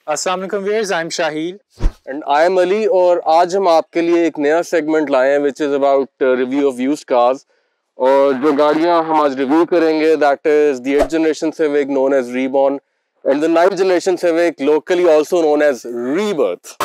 अस्सलाम वालेकुम viewers, I am Shahil and I am Ali और आज हम आपके लिए एक नया सेगमेंट लाए हैं which is about review of used cars. और जो गाड़ियां हम आज रिव्यू करेंगे that is the 8th generation Civic known as reborn and the 9th generation Civic locally also known as rebirth.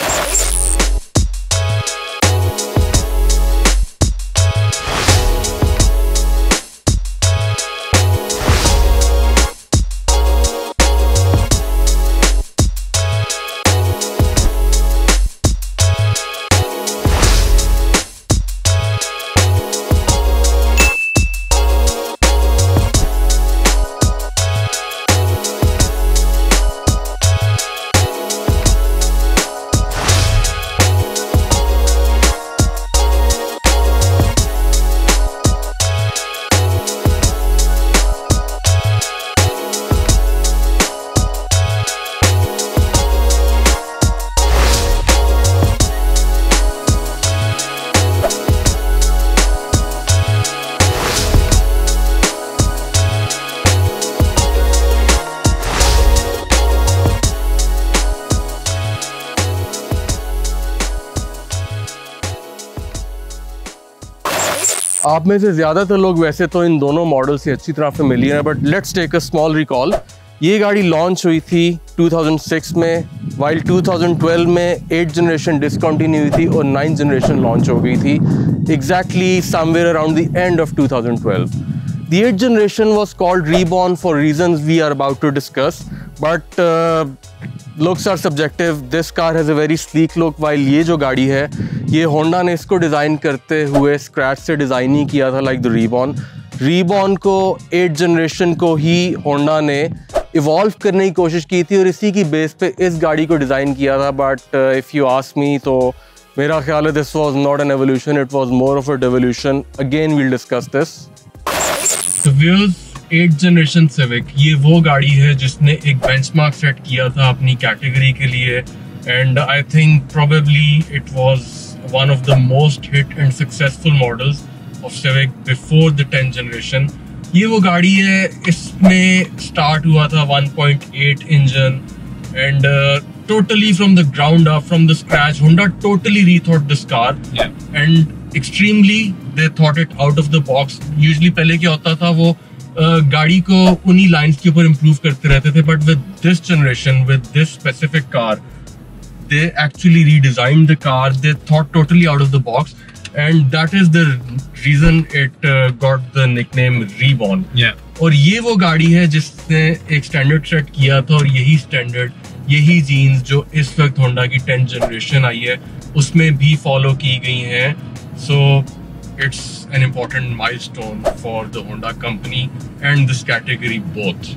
आप में से ज़्यादातर लोग वैसे तो इन दोनों मॉडल से अच्छी तरह फेमिलियर हैं, but let's take a small recall. ये गाड़ी लॉन्च हुई थी 2006 में, वाइल 2012 में 8th जनरेशन डिसकंटिन्यू हुई थी और 9th जनरेशन लॉन्च हो गई थी exactly somewhere around the end of 2012। The 8th generation was called Reborn for reasons we are about to discuss, but looks are subjective. This car has a very sleek look, while ये जो गाड़ी है ये Honda ने इसको design करते हुए scratch से डिज़ाइन ही किया था like the Reborn। Reborn को 8th generation को ही Honda ने इवॉल्व करने की कोशिश की थी और इसी की बेस पे इस गाड़ी को डिज़ाइन किया था। But if you ask me तो मेरा ख्याल है this was not an evolution, it was more of a devolution. Again we'll discuss this. 8th generation Civic ये वो गाड़ी है जिसने एक बेंचमार्क सेट किया था अपनी कैटेगरी के लिए, and I think probably it was one of the most hit and successful models of civic before the 10th generation. ये वो गाड़ी है, इसमें स्टार्ट हुआ था 1.8 engine and totally from the ground up, from the scratch, Honda totally rethought this car and extremely they thought it out of the box. Usually पहले क्या होता था वो गाड़ी को उन्हीं लाइन्स के ऊपर इम्प्रूव करते रहते थे, but with this generation, with this specific car, they actually redesigned the car. They thought totally out of the box, and that is the reason it got the nickname Reborn. और ये वो गाड़ी है जिसने एक स्टैंडर्ड सेट किया था और यही स्टैंडर्ड, यही जीन्स जो इस वक्त होंडा की 10th जनरेशन आई है उसमें भी फॉलो की गई हैं। So it's an important milestone for the Honda company and this category both.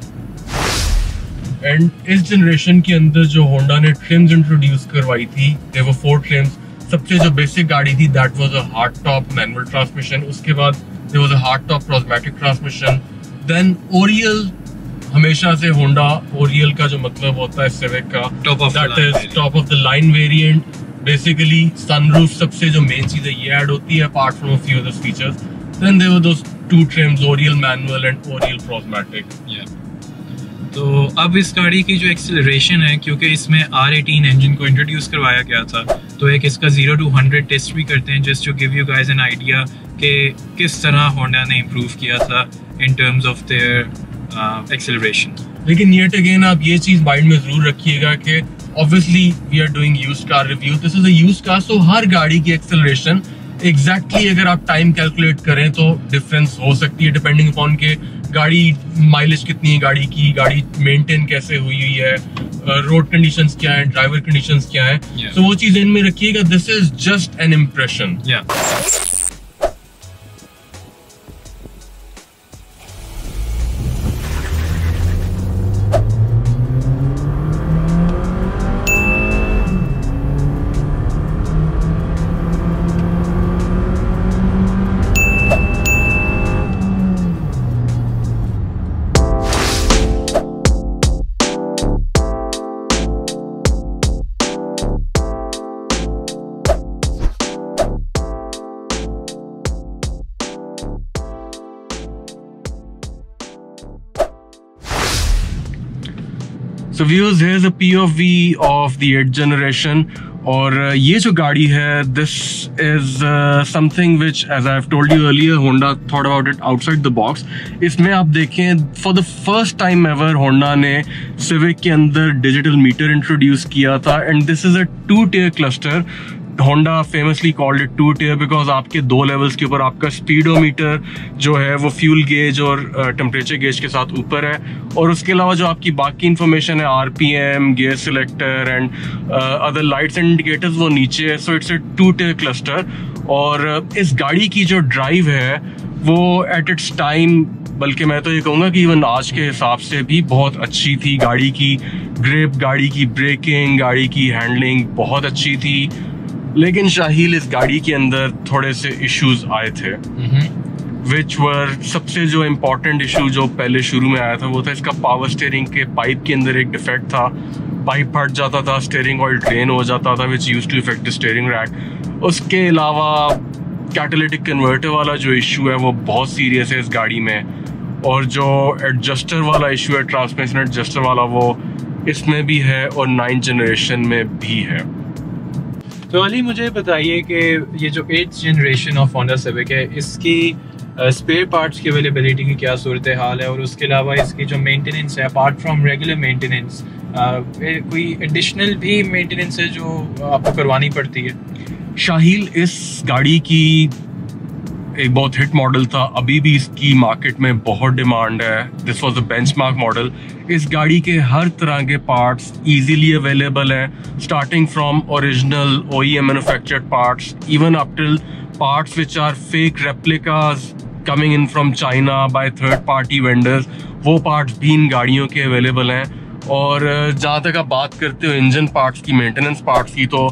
And इस जनरेशन के अंदर जो होंडा ने ट्रिम्स इंट्रोड्यूस करवाई थी, देयर वर 4 ट्रिम्स। सबसे जो बेसिक गाड़ी थी that was a hard top manual transmission, उसके बाद there was a hard top prosmatec transmission, then Oriel. हमेशा से होंडा ओरियल का जो मतलब होता है सिविक का, that is top of the line variant. Basically sunroof सबसे जो मेन चीज है ये ऐड होती है apart from a few other features. Then there were those 2 trims, Oriel manual and Oriel prosmatec. तो अब इस गाड़ी की जो एक्सेलरेशन है, क्योंकि इसमें R18 इंजन को इंट्रोड्यूस करवाया गया था, तो एक इसका 0 to 100 टेस्ट भी करते हैं just to give you guys an idea कि किस तरह होंडा ने इम्प्रूव किया था in terms of their acceleration. लेकिन येट अगेन आप ये चीज माइंड में जरूर रखिएगा कि obviously we are doing used car review, this is a used car, so हर गाड़ी की एक्सेलरेशन एग्जैक्टली अगर आप टाइम कैलकुलेट करें तो डिफरेंस हो सकती है डिपेंडिंग अपॉन के गाड़ी माइलेज कितनी है गाड़ी की, गाड़ी मेंटेन कैसे हुई है, रोड कंडीशंस क्या है, ड्राइवर कंडीशंस क्या है। तो वो चीज इनमें रखिएगा, this is just an impression. So viewers, here's a POV of the 8th generation. और ये जो गाड़ी है, this is something which, as I have told you earlier, Honda thought about it outside the box. इसमें आप देखें, for the first time ever Honda ने Civic के अंदर डिजिटल मीटर इंट्रोड्यूस किया था, and this is a 2-tier cluster. Honda famously called it 2-tier because आपके 2 levels के ऊपर आपका स्पीडोमीटर जो है वो फ्यूल गेज और टेम्परेचर गेज के साथ ऊपर है, और उसके अलावा जो आपकी बाकी इंफॉर्मेशन है, RPM, gear selector and other lights and indicators, वो नीचे है. So it's a 2-tier cluster. और इस गाड़ी की जो ड्राइव है वो एट इट्स टाइम, बल्कि मैं तो ये कहूँगा कि इवन आज के हिसाब से भी बहुत अच्छी थी. गाड़ी की ग्रिप, गाड़ी की ब्रेकिंग, गाड़ी की हैंडलिंग बहुत अच्छी थी. लेकिन शाहील, इस गाड़ी के अंदर थोड़े से इश्यूज आए थे, विच वर सबसे जो इम्पोर्टेंट इशू जो पहले शुरू में आया था वो था इसका पावर स्टीयरिंग के पाइप के अंदर एक डिफेक्ट था. पाइप फट जाता था, स्टीयरिंग ऑयल ड्रेन हो जाता था, which used to affect the steering rack. उसके अलावा कैटालिटिक कन्वर्टर वाला जो इशू है वो बहुत सीरियस है इस गाड़ी में, और जो एडजस्टर वाला इशू है, ट्रांसमिशन एडजस्टर वाला, वो इसमें भी है और 9th जनरेशन में भी है. तो अली, मुझे बताइए कि ये जो 8th generation of Honda Civic है, इसकी स्पेयर पार्ट्स की अवेलेबिलिटी की क्या सूरत हाल है, और उसके अलावा इसकी जो मेंटेनेंस है, अपार्ट फ्रॉम रेगुलर मेंटेनेंस, कोई एडिशनल भी मेंटेनेंस है जो आपको करवानी पड़ती है? शाहील, इस गाड़ी की एक बहुत हिट मॉडल था, अभी भी इसकी मार्केट में बहुत डिमांड है. This was the benchmark model. इस गाड़ी के हर तरह के पार्ट्स इजीली अवेलेबल हैं, starting from original OEM manufactured parts, even up till parts which are fake replicas coming in from China by third party vendors. वो parts भी इन गाड़ियों के अवेलेबल हैं. और जहाँ तक आप बात करते हो इंजन पार्ट्स की, मेंटेनेंस पार्ट्स की, तो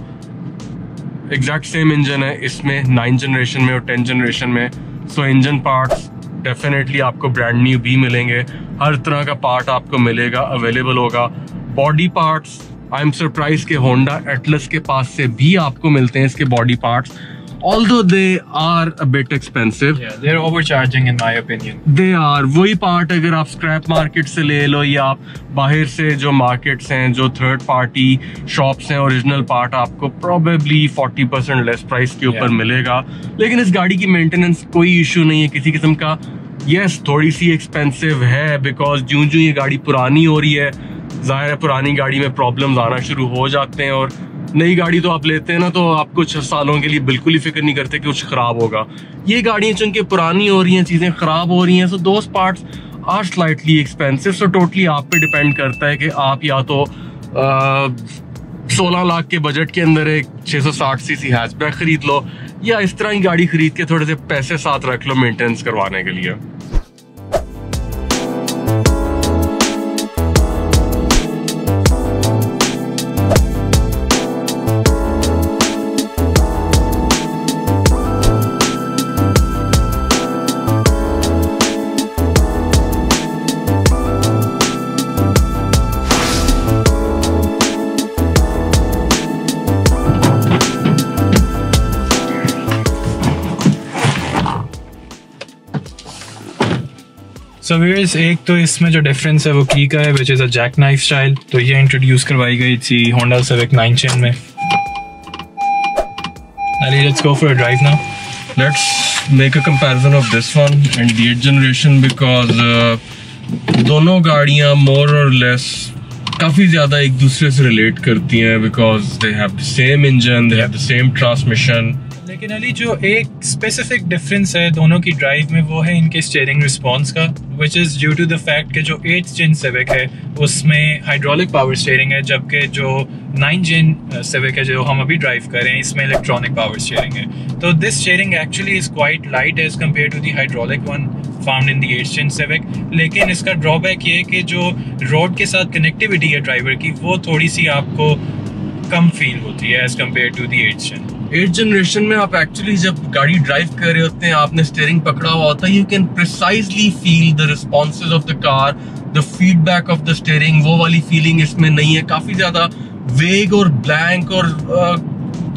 एग्जैक्ट सेम इंजन है इसमें 9th जनरेशन में और 10th जनरेशन में. सो इंजन पार्ट्स डेफिनेटली आपको ब्रांड न्यू भी मिलेंगे, हर तरह का पार्ट आपको मिलेगा, अवेलेबल होगा. Body parts, I am surprise के होंडा एटलस के पास से भी आपको मिलते हैं इसके body parts, although they are a bit expensive. Yeah, they're overcharging in my opinion. They are. वही पार्ट अगर आप स्क्रैप मार्केट से ले लो या आप बाहर से जो मार्केट्स हैं, जो थर्ड पार्टी शॉप्स हैं, ओरिजिनल पार्ट आपको प्रोबेबली 40% लेस प्राइस के ऊपर मिलेगा. लेकिन इस गाड़ी की मेंटेनेंस कोई इशू नहीं है किसी किस्म का. यस, थोड़ी सी एक्सपेंसिव है बिकॉज ज्यों ज्यों ये गाड़ी पुरानी हो रही है, जाहिर है पुरानी गाड़ी में प्रॉब्लम्स आना शुरू हो जाते हैं, और नई गाड़ी तो आप लेते हैं ना तो आप कुछ सालों के लिए बिल्कुल ही फिक्र नहीं करते कि कुछ खराब होगा. ये गाड़ियां चूंकि पुरानी हो रही हैं, चीजें खराब हो रही हैं, so those parts are slightly expensive. So totally आप पे डिपेंड करता है कि आप या तो 16 लाख के बजट के अंदर एक 660cc हैचबैक खरीद लो, या इस तरह की गाड़ी खरीद के थोड़े से पैसे साथ रख लो मेंटेनेंस करवाने के लिए. So viewers, एक तो इसमें जो डिफरेंस है वो की का है, which is a jackknife style. तो ये इंट्रोड्यूस करवाई गई थी Honda Civic 9th gen में. Ali, let's go for a drive now. Let's make a comparison of this one and the 8th generation because दोनों गाड़ियाँ more or less काफी ज्यादा एक दूसरे से रिलेट करती हैं because they have the same engine, they have the same transmission. लेकिन अली, जो एक स्पेसिफिक डिफरेंस है दोनों की ड्राइव में वो है इनके स्टीयरिंग रिस्पॉन्स का, which is due to the fact कि जो 8th gen Civic है उसमें हाइड्रोलिक पावर स्टीयरिंग है, जबकि जो 9th gen Civic है जो हम अभी ड्राइव कर रहे हैं इसमें इलेक्ट्रॉनिक पावर स्टीयरिंग है. तो this steering actually is quite light as compare to the hydraulic one found in the 8th gen Civic. लेकिन इसका ड्रॉबैक ये है कि जो रोड के साथ कनेक्टिविटी है ड्राइवर की वो थोड़ी सी आपको कम फील होती है as compare to the 8th gen. 8th generation में आप एक्चुअली जब गाड़ी ड्राइव कर रहे होते हैं, आपने स्टीयरिंग पकड़ा हुआ होता है, you can precisely feel the responses of the car, the feedback of the steering. वो वाली फीलिंग इसमें नहीं है. काफी ज्यादा वेग और ब्लैंक और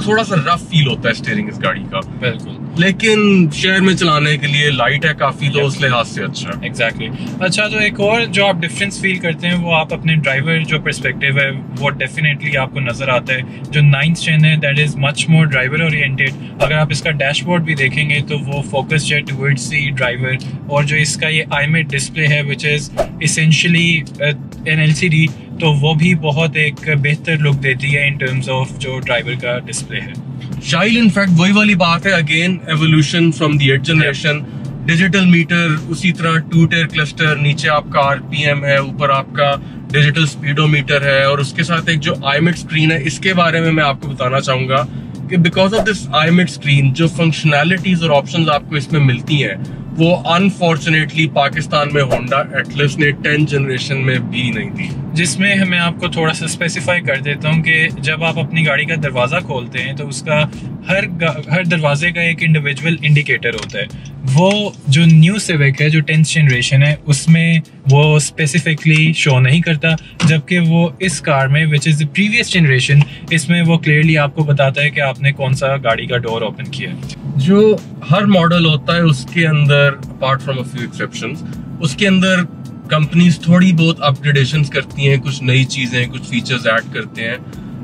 थोड़ा सा रफ फील होता है स्टीयरिंग इस गाड़ी का. बिल्कुल. लेकिन शहर में चलाने के लिए लाइट है काफी, तो उस लिहाज से अच्छा। एग्जैक्टली अच्छा, तो एक और जो आप डिफरेंस फील करते हैं वो आप अपने ड्राइवर जो पर्सपेक्टिव है वो डेफिनेटली आपको नजर आता है। जो 9th Gen है that is much more driver oriented. अगर आप इसका डैशबोर्ड भी देखेंगे तो वो फोकस है टुवर्ड्स द ड्राइवर, और जो इसका ये IMET डिस्प्ले है which is essentially an LCD, तो वो भी बहुत एक बेहतर लुक देती है इन टर्म्स ऑफ जो ड्राइवर का डिस्प्ले है। शाइल इनफैक्ट वही वाली बात है, again evolution from the 8th generation. Digital meter, उसी तरह 2-tier क्लस्टर, नीचे आपका RPM है, ऊपर आपका डिजिटल स्पीडोमीटर है, और उसके साथ एक जो IMET स्क्रीन है, इसके बारे में मैं आपको बताना चाहूंगा कि because of this IMET screen जो फंक्शनैलिटीज और ऑप्शंस आपको इसमें मिलती हैं वो अनफॉर्चुनेटली पाकिस्तान में होंडा एटलस ने 10th जनरेशन में भी नहीं दी। जिसमें मैं आपको थोड़ा सा स्पेसिफाई कर देता हूँ कि जब आप अपनी गाड़ी का दरवाज़ा खोलते हैं तो उसका हर दरवाजे का एक इंडिविजुअल इंडिकेटर होता है। वो जो न्यू सिविक है जो 10th जनरेशन है उसमें वो स्पेसिफिकली शो नहीं करता, जबकि वो इस कार में which is the previous generation, इसमें वो क्लियरली आपको बताता है कि आपने कौन सा गाड़ी का डोर ओपन किया है। जो हर मॉडल होता है उसके अंदर apart from a few exceptions, उसके अंदर कंपनीज थोड़ी बहुत अपग्रेडेशंस करती हैं, कुछ नई चीजें, कुछ फीचर्स ऐड करते हैं।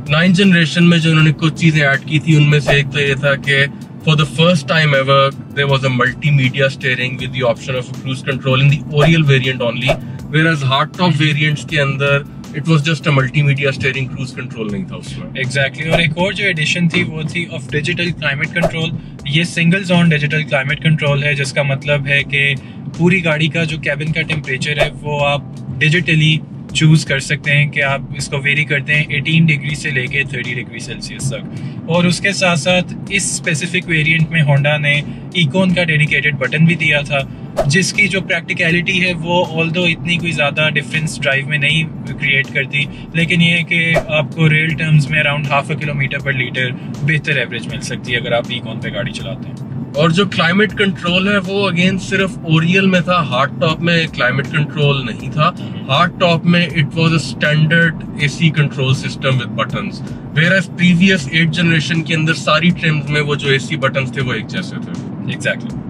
9th जनरेशन में जो उन्होंने कुछ चीजें ऐड की थी उनमें से एक तो ये था कि for the first time ever there was a multimedia steering with the option of cruise control in the Oriel variant only, whereas hard top variants के अंदर it was just a multimedia steering, cruise control नहीं था उसमें। Exactly और एक और जो addition थी वो थी ऑफ डिजिटल क्लाइमेट कंट्रोल। ये single zone digital climate control है, जिसका मतलब है कि पूरी गाड़ी का जो कैबिन का टेम्परेचर है वो आप डिजिटली चूज कर सकते हैं कि आप इसको वेरी करते हैं 18 डिग्री से लेके 30 डिग्री सेल्सियस तक। और उसके साथ साथ इस स्पेसिफिक वेरिएंट में होंडा ने इकोन का डेडिकेटेड बटन भी दिया था, जिसकी जो प्रैक्टिकलिटी है वो ऑल्दो इतनी कोई ज़्यादा डिफरेंस ड्राइव में नहीं क्रिएट करती, लेकिन ये है कि आपको रियल टर्म्स में अराउंड 0.5 किलोमीटर पर लीटर बेहतर एवरेज मिल सकती है अगर आप इकोन पे गाड़ी चलाते हैं। और जो क्लाइमेट कंट्रोल है वो अगेन सिर्फ ओरियल में था, हार्ड टॉप में क्लाइमेट कंट्रोल नहीं था। हार्ड टॉप में it was a standard AC control system with buttons, whereas previous 8th generation के अंदर सारी ट्रिम्स में वो जो AC बटन्स थे वो एक जैसे थे। एग्जैक्टली।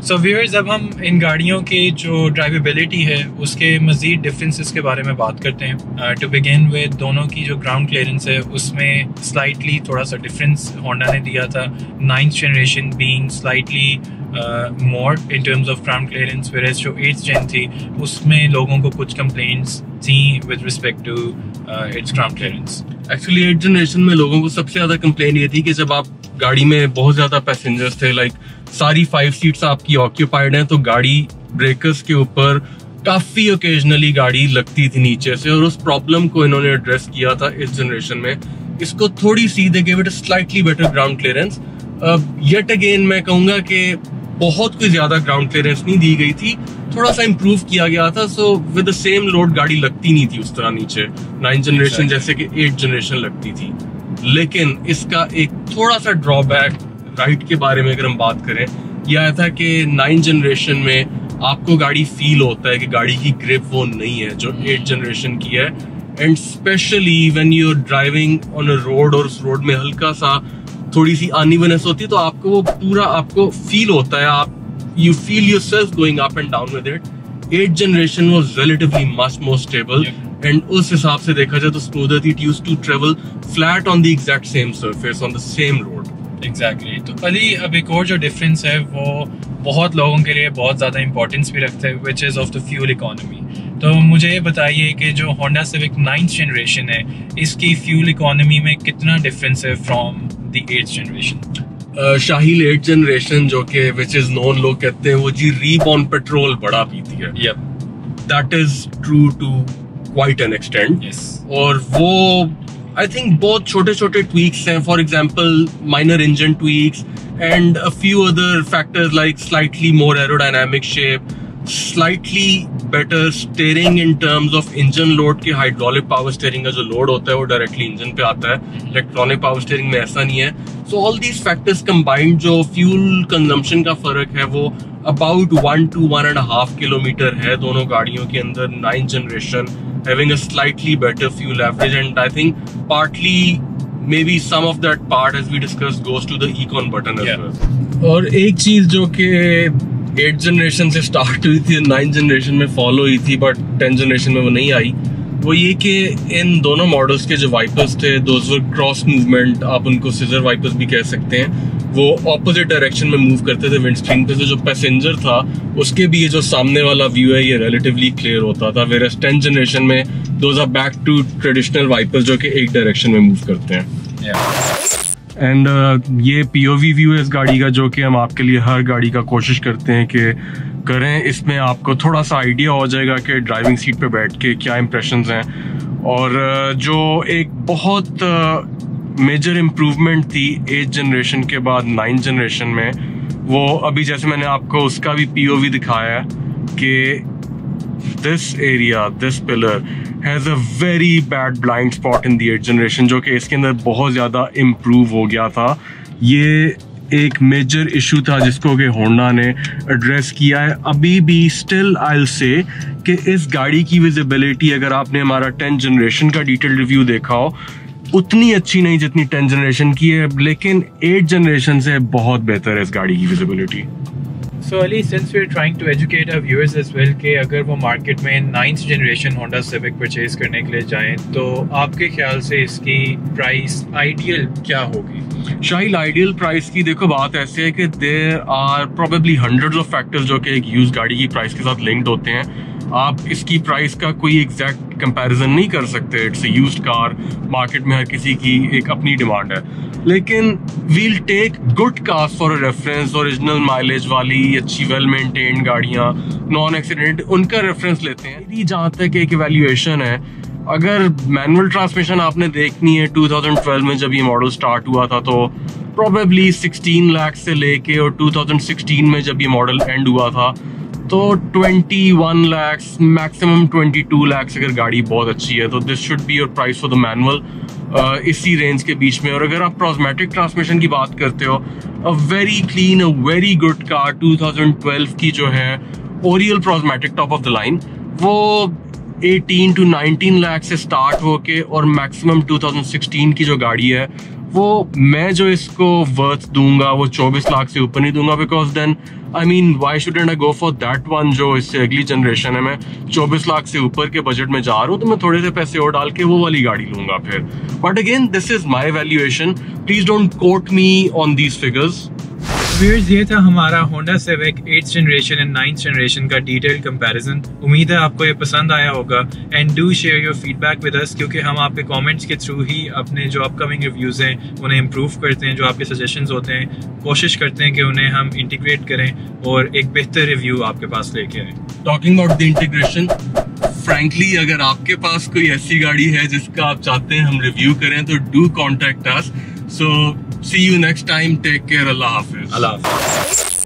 सो व्यूअर्स, अब हम इन गाड़ियों की जो ड्राइवेबिलिटी है उसके मज़ीद डिफरेंसेस के बारे में बात करते हैं। टू बिगिन विद दोनों की जो ग्राउंड क्लियरेंस है उसमें स्लाइटली थोड़ा सा डिफरेंस होंडा ने दिया था, 9th generation being slightly more in terms of ground clearance, whereas जो 8th जेन थी उसमें लोगों को कुछ कंप्लेंट्स थी with respect to its ground clearance. Actually 8th generation में लोगों को सबसे ज्यादा कंप्लेंट ये थी कि जब आप गाड़ी में बहुत ज्यादा पैसेंजर्स थे, लाइक सारी 5 सीट्स आपकी ऑक्यूपाइड हैं, तो गाड़ी ब्रेकर्स के ऊपर काफी ओकेजनली गाड़ी लगती थी नीचे से, और उस प्रॉब्लम को इन्होंने एड्रेस किया था इस जनरेशन में। इसको थोड़ी सी दे give it a slightly better ground clearance. Yet again मैं कहूंगा कि बहुत कोई ज्यादा ग्राउंड क्लियरेंस नहीं दी गई थी, थोड़ा सा इम्प्रूव किया गया था। So with the same load गाड़ी लगती नहीं थी उस तरह नीचे 9th जनरेशन जैसे कि 8th जनरेशन लगती थी। लेकिन इसका एक थोड़ा सा ड्रॉबैक राइट के बारे में अगर हम बात करें, यह आया था कि 9th जनरेशन में आपको गाड़ी फील होता है कि गाड़ी की ग्रिप वो नहीं है जो 8th जनरेशन की है, and specially when you are driving on a road और उस रोड में हल्का सा थोड़ी सी अनइवननेस होती है तो आपको वो पूरा आपको फील होता है, आप you feel yourself going up and down with it. 8th generation was relatively much more stable, and उस हिसाब से देखा जाए तो smoother it used to travel flat on the exact same surface on the same road. Exactly. तो अली, अब एक और जो डिफरेंस है वो बहुत लोगों के लिए बहुत ज़्यादा इंपॉर्टेंस भी रखता है, which is of the fuel economy. तो मुझे ये बताइए कि जो होंडा सिविक 9th जनरेशन है इसकी फ्यूल इकोनॉमी में कितना डिफरेंस है from the 8th generation? Shahil 8th generation जो कि विच इज नोन, लोग कहते हैं वो जी रीबॉर्न पेट्रोल बड़ा पीती है। That is true to quite an extent. और वो आई थिंक बहुत छोटे छोटे ट्वीक्स हैं, for example minor engine tweaks and a few other factors like slightly more aerodynamic shape, slightly better steering in terms of engine load के। Hydraulic power steering का जो load होता है वो डायरेक्टली इंजन पे आता है, इलेक्ट्रॉनिक पावर स्टीयरिंग में ऐसा नहीं है। So all these factors combined जो फ्यूल कंजम्पशन का फर्क है वो अबाउट 1 to 1.5 किलोमीटर है दोनों गाड़ियों के अंदर। 9th generation having a slightly better fuel average, and I think partly maybe some of that part, as we discussed, goes to the econ button as well. और एक चीज जो कि 8th जनरेशन से स्टार्ट हुई थी, 9th जनरेशन में follow हुई थी, बट 10th जनरेशन में वो नहीं आई, वो ये कि इन दोनों मॉडल्स के जो वाइपर्स थे, दोज वर क्रॉस मूवमेंट, आप उनको सिजर वाइपर्स भी कह सकते हैं, वो ऑपोजिट डायरेक्शन में मूव करते थे विंडस्क्रीन पे। तो जो पैसेंजर था उसके भी ये जो सामने वाला व्यू है ये रिलेटिवली क्लियर होता था, वेयर 10th जनरेशन में those are back to traditional wipers जो कि एक डायरेक्शन में मूव करते हैं। एंड ये POV व्यू है इस गाड़ी का, जो कि हम आपके लिए हर गाड़ी का कोशिश करते हैं कि करें। इसमें आपको थोड़ा सा आइडिया हो जाएगा कि ड्राइविंग सीट पे बैठ के क्या इंप्रेशंस हैं। और जो एक बहुत मेजर इम्प्रूवमेंट थी 8th जनरेशन के बाद 9th जनरेशन में, वो अभी जैसे मैंने आपको उसका भी POV दिखाया है कि this area, this pillar has a very bad blind spot in the 8th generation, जो कि इसके अंदर बहुत ज़्यादा इम्प्रूव हो गया था। ये एक मेजर इशू था जिसको कि होंडा ने एड्रेस किया है। अभी भी स्टिल आई विल से कि इस गाड़ी की विजिबिलिटी, अगर आपने हमारा 10th जनरेशन का डिटेल रिव्यू देखा हो, उतनी अच्छी नहीं जितनी 10th जनरेशन की है, लेकिन 8th जनरेशन से बहुत बेहतर है इस गाड़ी की visibility. So Ali, since we're trying to educate our viewers as well कि अगर वो मार्केट में 9th generation Honda Civic purchase करने के लिए जाएं, तो आपके ख्याल से इसकी प्राइस आइडियल क्या होगी? शाहिल, आइडियल प्राइस की देखो बात ऐसे है कि there are probably hundreds of factors जो कि एक यूज गाड़ी की प्राइस के साथ लिंक्ड होते हैं। आप इसकी प्राइस का कोई एग्जैक्ट कंपैरिजन नहीं कर सकते। It's a used car, market में हर किसी की एक अपनी डिमांड है, लेकिन we'll take good cars for a reference. Original mileage वाली अच्छी वेल मेंटेन्ड गाड़ियाँ, नॉन एक्सीडेंट, उनका रेफरेंस लेते हैं। मेरी जहाँ तक एक इवैल्यूएशन है, अगर मैनुअल ट्रांसमिशन आपने देखनी है 2012 में जब ये मॉडल स्टार्ट हुआ था, तो प्रोबेबली 16 लाख से लेके, और 2016 में जब ये मॉडल एंड हुआ था तो 21 लाख, मैक्सिमम 22 लाख अगर गाड़ी बहुत अच्छी है, तो this should be your price for the manual, इसी रेंज के बीच में। और अगर आप प्रोस्मेटिक ट्रांसमिशन की बात करते हो, a very clean, a very good car 2012 की जो है Oriel prosmatec top of the line, वो 18 to 19 लाख से स्टार्ट होके और मैक्सिमम 2016 की जो गाड़ी है, वो मैं जो इसको वर्थ दूंगा वो 24 लाख से ऊपर नहीं दूंगा, because then I mean why shouldn't I go for that one जो इससे अगली जनरेशन है। मैं 24 लाख से ऊपर के बजट में जा रहा हूँ, तो मैं थोड़े से पैसे और डाल के वो वाली गाड़ी लूंगा फिर। But again this is my valuation, please don't quote me on these figures. Viewers, ये था हमारा Honda Civic 8th generation and 9th generation का डिटेल कंपैरिजन। उम्मीद है आपको ये पसंद आया होगा, and do share your feedback with us, क्योंकि हम आपके कमेंट्स के थ्रू ही अपने जो अपकमिंग रिव्यूज़ हैं उन्हें इम्प्रूव करते हैं। जो आपके सजेशंस होते हैं कोशिश करते हैं कि उन्हें हम इंटीग्रेट करें और एक बेहतर रिव्यू आपके पास लेके आए। Talking about the integration, frankly अगर आपके पास कोई ऐसी गाड़ी है जिसका आप चाहते हैं हम रिव्यू करें, तो do contact us. So see you next time. Take care. Allah Hafiz. Allah Hafiz.